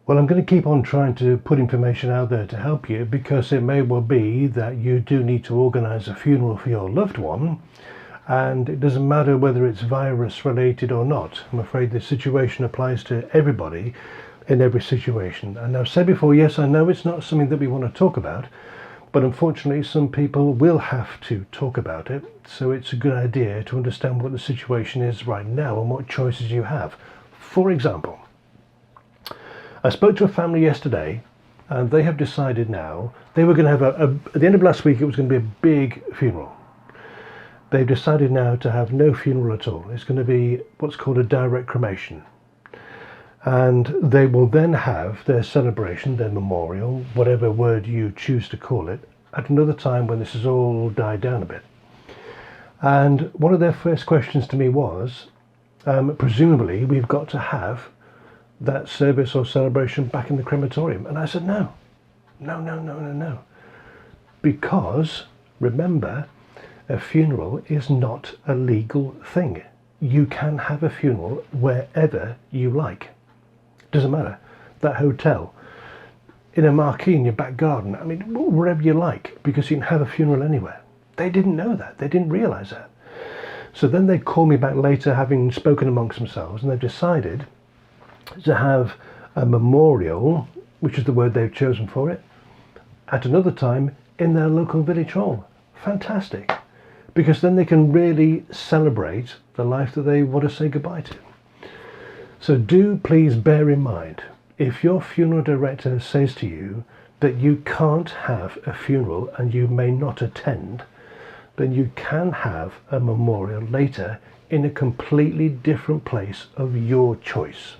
Well, I'm going to keep on trying to put information out there to help you, because it may well be that you do need to organise a funeral for your loved one, and it doesn't matter whether it's virus related or not. I'm afraid this situation applies to everybody in every situation. And I've said before, yes, I know it's not something that we want to talk about, but unfortunately some people will have to talk about it. So it's a good idea to understand what the situation is right now and what choices you have. For example, I spoke to a family yesterday, and they have decided now they were going to have at the end of last week it was going to be a big funeral. They've decided now to have no funeral at all. It's going to be what's called a direct cremation. And they will then have their celebration, their memorial, whatever word you choose to call it, at another time when this has all died down a bit. And one of their first questions to me was, presumably we've got to have that service or celebration back in the crematorium. And I said, no. Because, remember, a funeral is not a legal thing. You can have a funeral wherever you like. Doesn't matter. That hotel, in a marquee in your back garden, I mean, wherever you like, because you can have a funeral anywhere. They didn't know that. They didn't realise that. So then they called me back later, having spoken amongst themselves, and they've decided to have a memorial, which is the word they've chosen for it, at another time in their local village hall. Fantastic. Because then they can really celebrate the life that they want to say goodbye to. So do please bear in mind, if your funeral director says to you that you can't have a funeral and you may not attend, then you can have a memorial later in a completely different place of your choice.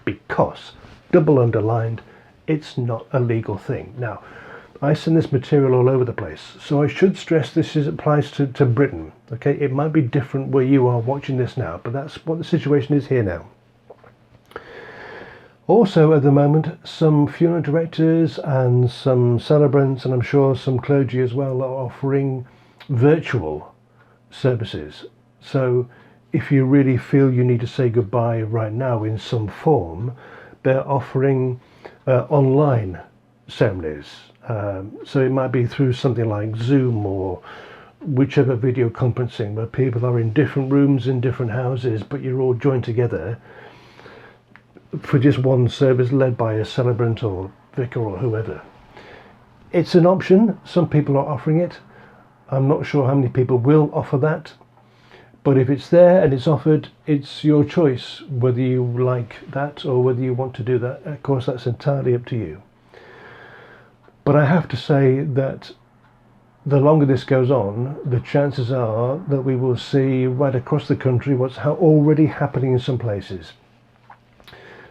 Because, double underlined, it's not a legal thing. Now, I send this material all over the place, so I should stress this applies to Britain. Okay, it might be different where you are watching this now, but that's what the situation is here now. Also, at the moment, some funeral directors and some celebrants, and I'm sure some clergy as well, are offering virtual services. So if you really feel you need to say goodbye right now in some form, they're offering online ceremonies. So it might be through something like Zoom or whichever video conferencing, where people are in different rooms in different houses, but you're all joined together for just one service led by a celebrant or vicar or whoever. It's an option. Some people are offering it. I'm not sure how many people will offer that, but if it's there and it's offered, it's your choice whether you like that or whether you want to do that. Of course, that's entirely up to you. But I have to say that the longer this goes on, the chances are that we will see right across the country what's already happening in some places,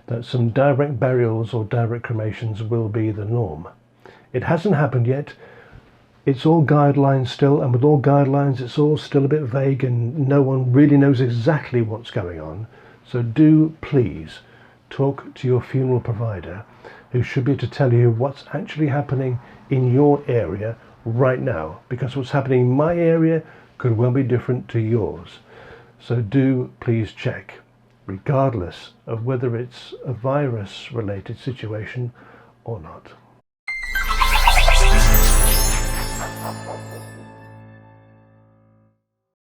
that some direct burials or direct cremations will be the norm. It hasn't happened yet. It's all guidelines still, and with all guidelines it's all still a bit vague and no one really knows exactly what's going on. So do please talk to your funeral provider, who should be able to tell you what's actually happening in your area right now, because what's happening in my area could well be different to yours. So do please check, regardless of whether it's a virus related situation or not.